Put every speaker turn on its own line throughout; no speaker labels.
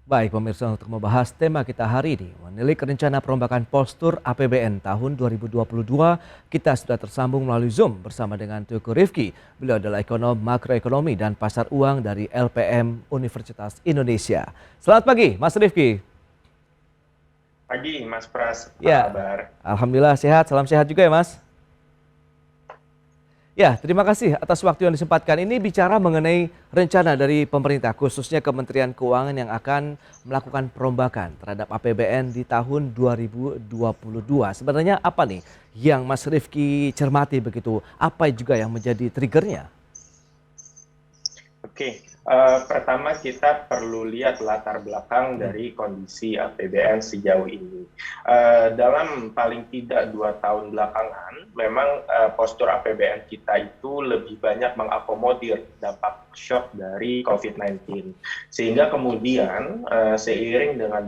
Baik pemirsa, untuk membahas tema kita hari ini, menilik rencana perombakan postur APBN tahun 2022, kita sudah tersambung melalui Zoom bersama dengan Teuku Rifki. Beliau adalah ekonom makroekonomi dan pasar uang dari LPM Universitas Indonesia. Selamat pagi Mas Rifki.
Pagi Mas Pras, apa
Ya,
kabar?
Alhamdulillah sehat, salam sehat juga ya Mas. Ya, terima kasih atas waktu yang disempatkan. Ini bicara mengenai rencana dari pemerintah, khususnya Kementerian Keuangan yang akan melakukan perombakan terhadap APBN di tahun 2022. Sebenarnya apa nih yang Mas Rifki cermati begitu? Apa juga yang menjadi triggernya?
Oke, pertama kita perlu lihat latar belakang
Hmm,
dari kondisi APBN sejauh ini. Dalam paling tidak 2 tahun belakangan, memang postur APBN kita itu lebih banyak mengakomodir dampak shock dari COVID-19. Sehingga kemudian seiring dengan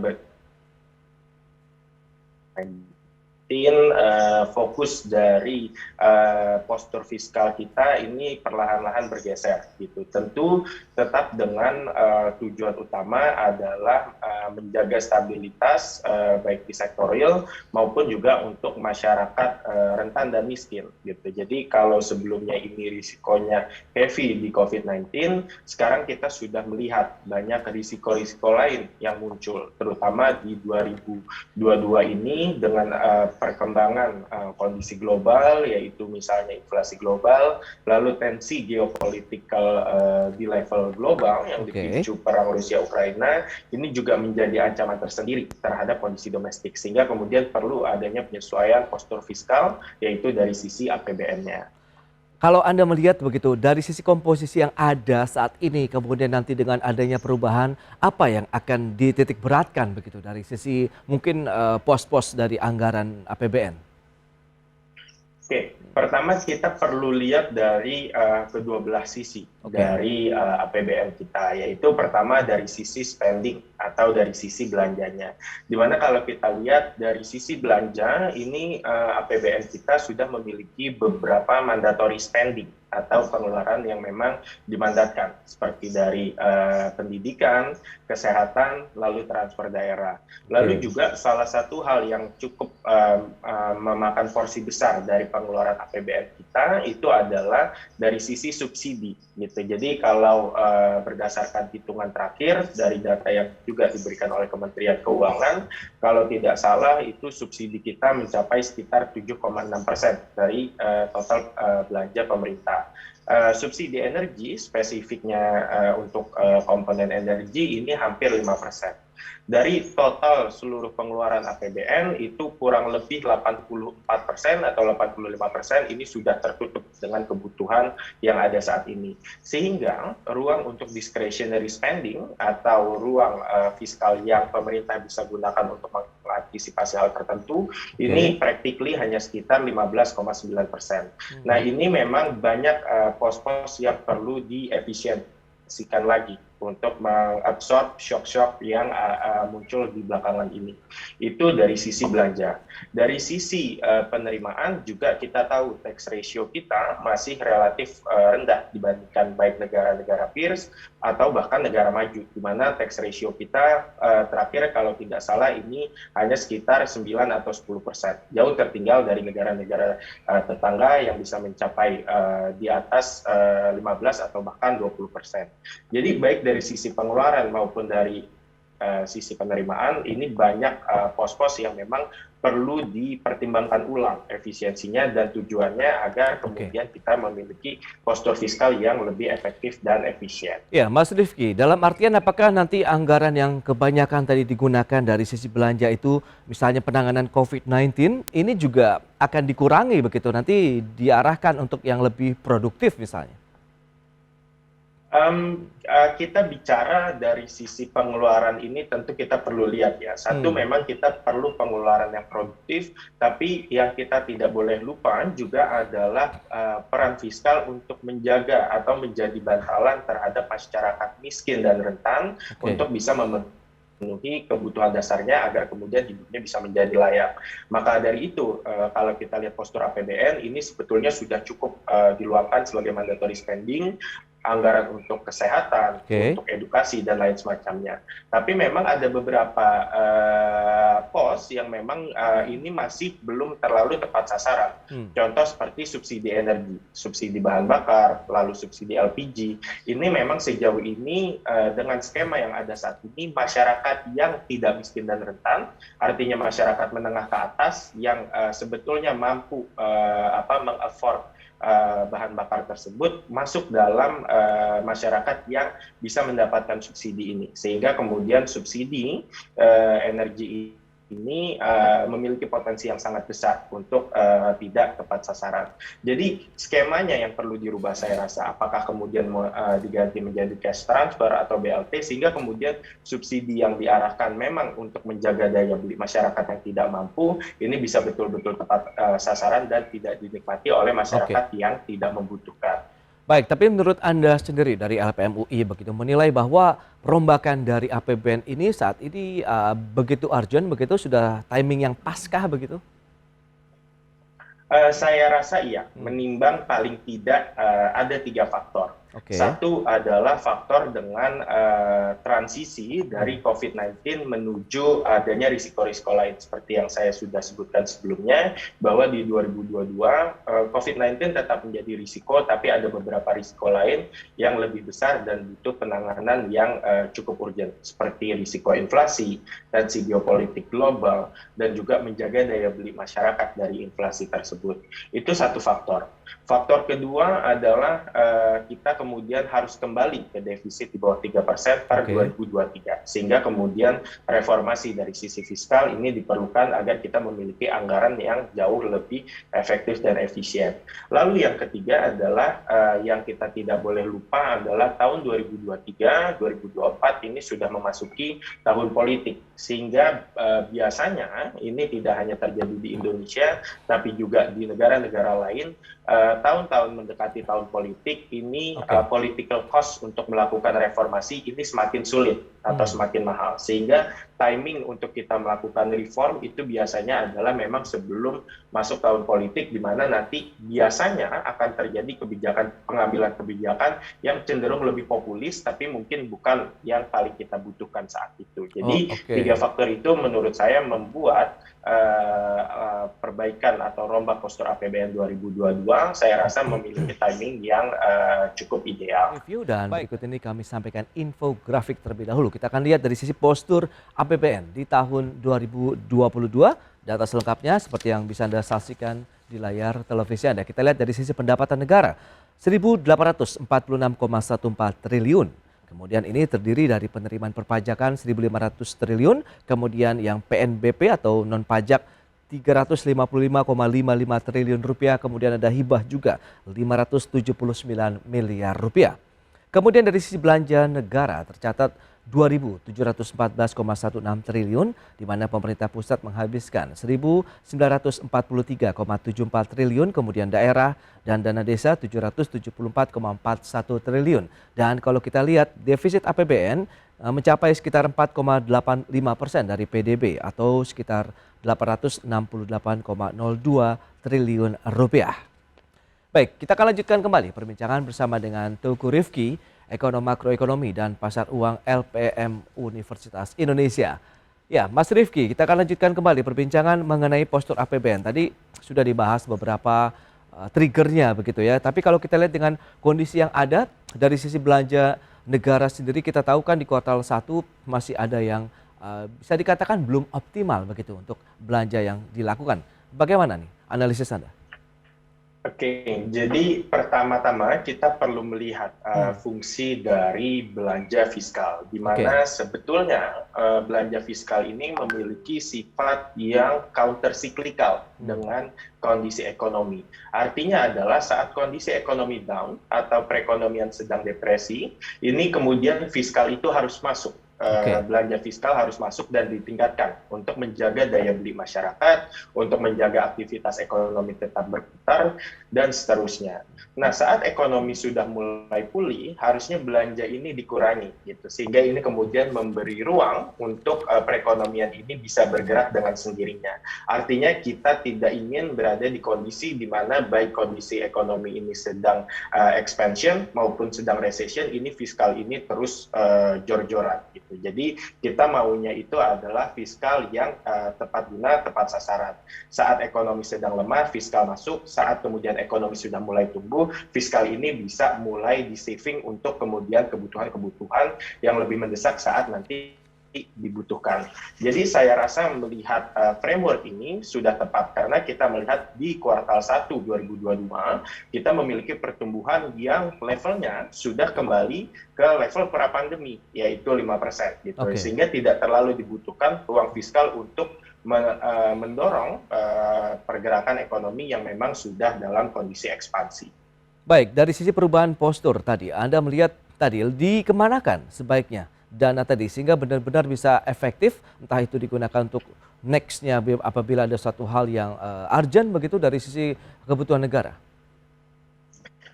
fokus dari postur fiskal kita ini perlahan-lahan bergeser gitu. Tentu tetap dengan tujuan utama adalah menjaga stabilitas baik di sektor real maupun juga untuk masyarakat rentan dan miskin gitu. Jadi kalau sebelumnya ini risikonya heavy di COVID-19, sekarang kita sudah melihat banyak risiko-risiko lain yang muncul, terutama di 2022 ini dengan perkembangan kondisi global, yaitu misalnya inflasi global, lalu tensi geopolitikal di level global yang
oke.
dipicu perang Rusia-Ukraina, ini juga menjadi ancaman tersendiri terhadap kondisi domestik, sehingga kemudian perlu adanya penyesuaian postur fiskal, yaitu dari sisi APBN-nya.
Kalau Anda melihat begitu, dari sisi komposisi yang ada saat ini, kemudian nanti dengan adanya perubahan, apa yang akan dititik beratkan begitu dari sisi mungkin pos-pos dari anggaran APBN?
Oke, pertama kita perlu lihat dari kedua belah sisi
Oke.
dari APBN kita, yaitu pertama dari sisi spending atau dari sisi belanjanya. Dimana kalau kita lihat dari sisi belanja, ini APBN kita sudah memiliki beberapa mandatory spending atau pengeluaran yang memang dimandatkan, seperti dari pendidikan, kesehatan, lalu transfer daerah. Lalu
Oke.
juga salah satu hal yang cukup memakan porsi besar dari pengeluaran APBN kita itu adalah dari sisi subsidi gitu. Jadi kalau berdasarkan hitungan terakhir dari data yang juga diberikan oleh Kementerian Keuangan, kalau tidak salah itu subsidi kita mencapai sekitar 7,6% dari total belanja pemerintah. Subsidi energi spesifiknya untuk komponen energi ini hampir 5%. Dari total seluruh pengeluaran APBN itu kurang lebih 84% atau 85% ini sudah tertutup dengan kebutuhan yang ada saat ini. Sehingga ruang untuk discretionary spending atau ruang fiskal yang pemerintah bisa gunakan untuk mengantisipasi hal tertentu ini
Oke.
practically hanya sekitar 15,9%. Nah,
Mhm.
ini memang banyak pos-pos yang perlu diefisiensikan lagi untuk mengabsorb shock-shock yang muncul di belakangan ini. Itu dari sisi belanja. Dari sisi penerimaan juga kita tahu tax ratio kita masih relatif rendah dibandingkan baik negara-negara peers atau bahkan negara maju, di mana tax ratio kita terakhir kalau tidak salah ini hanya sekitar 9 atau 10%. Jauh tertinggal dari negara-negara tetangga yang bisa mencapai di atas 15 atau bahkan 20%. Jadi baik dari sisi pengeluaran maupun dari sisi penerimaan ini banyak pos-pos yang memang perlu dipertimbangkan ulang efisiensinya dan tujuannya agar
Oke.
kemudian kita memiliki postur fiskal yang lebih efektif dan efisien.
Ya, Mas Rifki, dalam artian apakah nanti anggaran yang kebanyakan tadi digunakan dari sisi belanja itu, misalnya penanganan COVID-19, ini juga akan dikurangi begitu, nanti diarahkan untuk yang lebih produktif misalnya?
Kita bicara dari sisi pengeluaran ini tentu kita perlu lihat ya. Satu
Hmm,
memang kita perlu pengeluaran yang produktif, tapi yang kita tidak boleh lupa juga adalah peran fiskal untuk menjaga atau menjadi bantalan terhadap masyarakat miskin dan rentan
oke.
untuk bisa memenuhi kebutuhan dasarnya agar kemudian hidupnya bisa menjadi layak. Maka dari itu, kalau kita lihat postur APBN ini sebetulnya sudah cukup diluangkan sebagai mandatory spending anggaran untuk kesehatan, untuk edukasi dan lain semacamnya. Tapi memang ada beberapa pos yang memang ini masih belum terlalu tepat sasaran. Contoh seperti subsidi energi, subsidi bahan bakar, lalu subsidi LPG. Ini memang sejauh ini dengan skema yang ada saat ini, masyarakat yang tidak miskin dan rentan, artinya masyarakat menengah ke atas yang sebetulnya mampu meng-afford bahan bakar tersebut masuk dalam masyarakat yang bisa mendapatkan subsidi ini, sehingga kemudian subsidi energi ini memiliki potensi yang sangat besar untuk tidak tepat sasaran. Jadi skemanya yang perlu dirubah saya rasa, apakah kemudian diganti menjadi cash transfer atau BLT, sehingga kemudian subsidi yang diarahkan memang untuk menjaga daya beli masyarakat yang tidak mampu, ini bisa betul-betul tepat sasaran dan tidak dinikmati oleh masyarakat yang tidak membutuhkan.
Baik, tapi menurut Anda sendiri dari LPM UI begitu menilai bahwa perombakan dari APBN ini saat ini begitu urgent, begitu sudah timing yang paskah begitu?
Saya rasa iya, menimbang paling tidak ada 3 faktor. Satu adalah faktor dengan transisi dari COVID-19 menuju adanya risiko-risiko lain seperti yang saya sudah sebutkan sebelumnya, bahwa di 2022 COVID-19 tetap menjadi risiko, tapi ada beberapa risiko lain yang lebih besar dan butuh penanganan yang cukup urgent seperti risiko inflasi, tensi geopolitik global, dan juga menjaga daya beli masyarakat dari inflasi tersebut. Itu satu faktor. Faktor kedua adalah kita kemudian harus kembali ke defisit di bawah 3% per 2023. Sehingga kemudian reformasi dari sisi fiskal ini diperlukan agar kita memiliki anggaran yang jauh lebih efektif dan efisien. Lalu yang ketiga adalah yang kita tidak boleh lupa adalah tahun 2023-2024 ini sudah memasuki tahun politik. Sehingga biasanya ini tidak hanya terjadi di Indonesia, tapi juga di negara-negara lain, tahun-tahun mendekati tahun politik ini political cost untuk melakukan reformasi ini semakin sulit atau semakin mahal, sehingga timing untuk kita melakukan reform itu biasanya adalah memang sebelum masuk tahun politik, di mana nanti biasanya akan terjadi pengambilan kebijakan yang cenderung lebih populis, tapi mungkin bukan yang paling kita butuhkan saat itu. Jadi 3 faktor itu menurut saya membuat perbaikan atau rombak postur APBN 2022 saya rasa memiliki timing yang cukup ideal.
Dan berikut ini kami sampaikan infografik terlebih dahulu. Kita akan lihat dari sisi postur APBN di tahun 2022. Data selengkapnya seperti yang bisa Anda saksikan di layar televisi Anda. Kita lihat dari sisi pendapatan negara 1.846,14 triliun. Kemudian ini terdiri dari penerimaan perpajakan 1.500 triliun, kemudian yang PNBP atau non pajak 355,55 triliun rupiah, kemudian ada hibah juga 579 miliar rupiah. Kemudian dari sisi belanja negara tercatat 2.714,16 triliun, di mana pemerintah pusat menghabiskan 1.943,74 triliun, kemudian daerah dan dana desa 774,41 triliun. Dan kalau kita lihat defisit APBN mencapai sekitar 4,85% dari PDB atau sekitar 868,02 triliun rupiah. Baik, kita akan lanjutkan kembali perbincangan bersama dengan Teuku Rifki, ekonom makroekonomi dan pasar uang LPM Universitas Indonesia. Ya, Mas Rifki, kita akan lanjutkan kembali perbincangan mengenai postur APBN. Tadi sudah dibahas beberapa triggernya begitu ya. Tapi kalau kita lihat dengan kondisi yang ada dari sisi belanja negara sendiri, kita tahu kan di kuartal 1 masih ada yang bisa dikatakan belum optimal begitu untuk belanja yang dilakukan. Bagaimana nih analisis Anda?
Oke, jadi pertama-tama kita perlu melihat fungsi dari belanja fiskal, di mana sebetulnya belanja fiskal ini memiliki sifat yang counter cyclical dengan kondisi ekonomi. Artinya adalah saat kondisi ekonomi down atau perekonomian sedang depresi, ini kemudian fiskal itu harus masuk
Oke.
belanja fiskal harus masuk dan ditingkatkan untuk menjaga daya beli masyarakat, untuk menjaga aktivitas ekonomi tetap berputar, dan seterusnya. Nah, saat ekonomi sudah mulai pulih, harusnya belanja ini dikurangi, gitu. Sehingga ini kemudian memberi ruang untuk perekonomian ini bisa bergerak dengan sendirinya. Artinya kita tidak ingin berada di kondisi di mana baik kondisi ekonomi ini sedang expansion maupun sedang recession, ini fiskal ini terus jor-joran, gitu. Jadi kita maunya itu adalah fiskal yang tepat guna, tepat sasaran. Saat ekonomi sedang lemah, fiskal masuk. Saat kemudian ekonomi sudah mulai tumbuh, fiskal ini bisa mulai di-saving untuk kemudian kebutuhan-kebutuhan yang lebih mendesak saat nanti dibutuhkan. Jadi saya rasa melihat framework ini sudah tepat karena kita melihat di kuartal 1 2022 kita memiliki pertumbuhan yang levelnya sudah kembali ke level pra-pandemi, yaitu 5%, gitu.
Oke.
Sehingga tidak terlalu dibutuhkan ruang fiskal untuk mendorong pergerakan ekonomi yang memang sudah dalam kondisi ekspansi.
Baik, dari sisi perubahan postur tadi, Anda melihat tadi dikemanakan sebaiknya dana tadi sehingga benar-benar bisa efektif, entah itu digunakan untuk next-nya apabila ada satu hal yang urgent begitu dari sisi kebutuhan negara.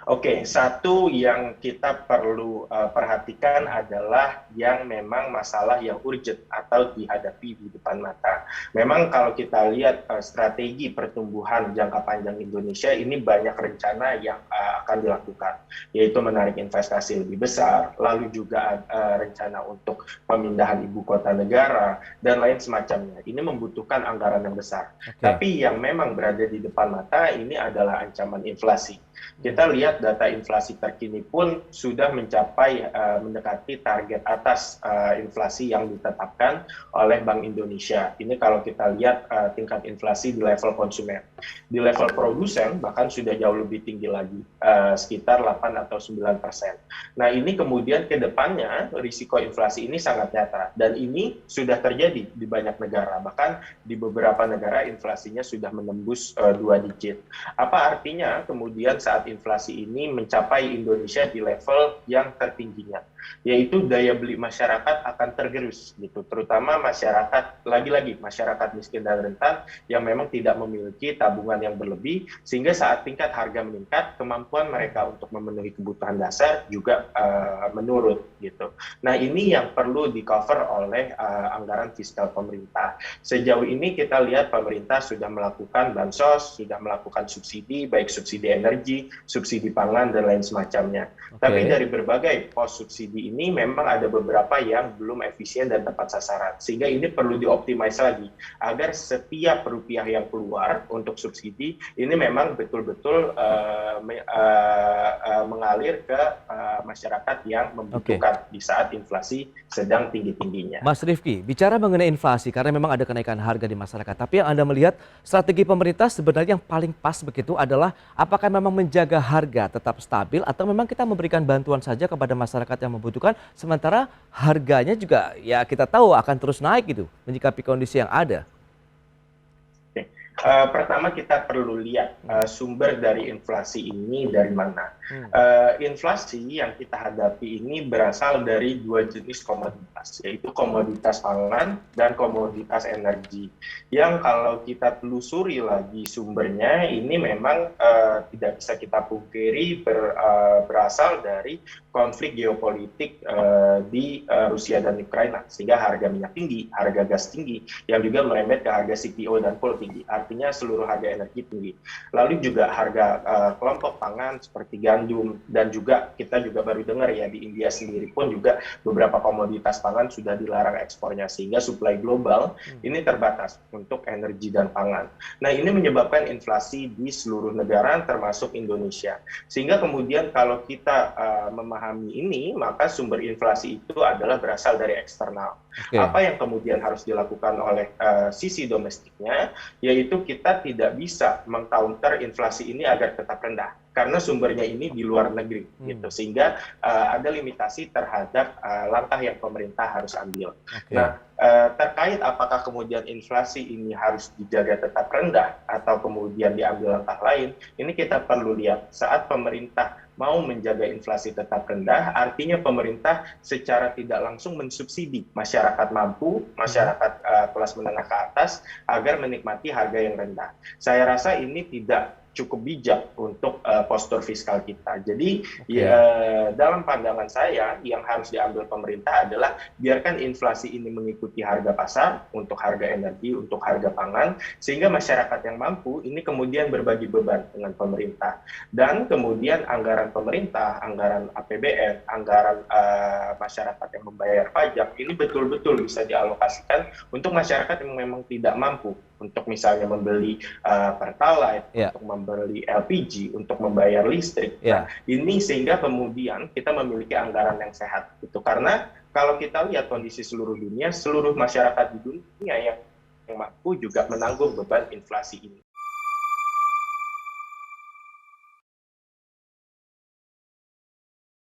Oke, satu yang kita perlu perhatikan adalah yang memang masalah yang urgent atau dihadapi di depan mata. Memang kalau kita lihat strategi pertumbuhan jangka panjang Indonesia ini banyak rencana yang akan dilakukan, yaitu menarik investasi lebih besar, lalu juga rencana untuk pemindahan ibu kota negara, dan lain semacamnya. Ini membutuhkan anggaran yang besar.
Oke.
Tapi yang memang berada di depan mata ini adalah ancaman inflasi. Kita lihat data inflasi terkini pun sudah mencapai mendekati target atas inflasi yang ditetapkan oleh Bank Indonesia. Ini kalau kita lihat tingkat inflasi di level konsumen. Di level produsen bahkan sudah jauh lebih tinggi lagi, sekitar 8 atau 9%. Nah, ini kemudian ke depannya risiko inflasi ini sangat nyata dan ini sudah terjadi di banyak negara. Bahkan di beberapa negara inflasinya sudah menembus 2 digit. Apa artinya kemudian saat inflasi ini mencapai Indonesia di level yang tertingginya, yaitu daya beli masyarakat akan tergerus, gitu. Terutama masyarakat, lagi-lagi masyarakat miskin dan rentan yang memang tidak memiliki tabungan yang berlebih, sehingga saat tingkat harga meningkat, kemampuan mereka untuk memenuhi kebutuhan dasar juga menurun, gitu. Nah, ini yang perlu di-cover oleh anggaran fiskal pemerintah. Sejauh ini kita lihat pemerintah sudah melakukan bansos, sudah melakukan subsidi, baik subsidi energi, subsidi pangan, dan lain semacamnya.
Oke.
Tapi dari berbagai pos subsidi ini memang ada beberapa yang belum efisien dan tepat sasaran. Sehingga ini perlu dioptimis lagi agar setiap rupiah yang keluar untuk subsidi ini memang betul-betul mengalir ke masyarakat yang membutuhkan di saat inflasi sedang tinggi-tingginya.
Mas Rifki, bicara mengenai inflasi karena memang ada kenaikan harga di masyarakat, tapi yang Anda melihat strategi pemerintah sebenarnya yang paling pas begitu adalah apakah memang menjaga harga tetap stabil atau memang kita memberikan bantuan saja kepada masyarakat yang membutuhkan sementara harganya juga ya kita tahu akan terus naik gitu menyikapi kondisi yang ada.
Pertama kita perlu lihat sumber dari inflasi ini dari mana. Inflasi yang kita hadapi ini berasal dari dua jenis komoditas, yaitu komoditas pangan dan komoditas energi. Yang kalau kita telusuri lagi sumbernya, ini memang tidak bisa kita pungkiri berasal dari konflik geopolitik di Rusia dan Ukraina, sehingga harga minyak tinggi, harga gas tinggi, yang juga merembet ke harga CPO dan coal tinggi. Artinya seluruh harga energi tinggi. Lalu juga harga kelompok pangan seperti gandum, dan juga kita juga baru dengar ya di India sendiri pun juga beberapa komoditas pangan sudah dilarang ekspornya, sehingga suplai global ini terbatas untuk energi dan pangan. Nah, ini menyebabkan inflasi di seluruh negara termasuk Indonesia. Sehingga kemudian kalau kita memahami ini, maka sumber inflasi itu adalah berasal dari eksternal.
Oke.
Apa yang kemudian harus dilakukan oleh sisi domestiknya, yaitu kita tidak bisa meng-counter inflasi ini agar tetap rendah karena sumbernya ini di luar negeri, gitu. Sehingga ada limitasi terhadap langkah yang pemerintah harus ambil.
Oke.
Nah, terkait apakah kemudian inflasi ini harus dijaga tetap rendah atau kemudian diambil langkah lain, ini kita perlu lihat saat pemerintah mau menjaga inflasi tetap rendah, artinya pemerintah secara tidak langsung mensubsidi masyarakat mampu, masyarakat kelas menengah ke atas agar menikmati harga yang rendah. Saya rasa ini tidak cukup bijak untuk postur fiskal kita. Jadi dalam pandangan saya yang harus diambil pemerintah adalah biarkan inflasi ini mengikuti harga pasar untuk harga energi, untuk harga pangan, sehingga masyarakat yang mampu ini kemudian berbagi beban dengan pemerintah. Dan kemudian anggaran pemerintah, anggaran APBN, anggaran masyarakat yang membayar pajak ini betul-betul bisa dialokasikan untuk masyarakat yang memang tidak mampu, untuk misalnya membeli Pertalite, untuk membeli LPG, untuk membayar listrik. Nah, ini sehingga kemudian kita memiliki anggaran yang sehat. Itu karena kalau kita lihat kondisi seluruh dunia, seluruh masyarakat di dunia yang mampu juga menanggung beban inflasi ini.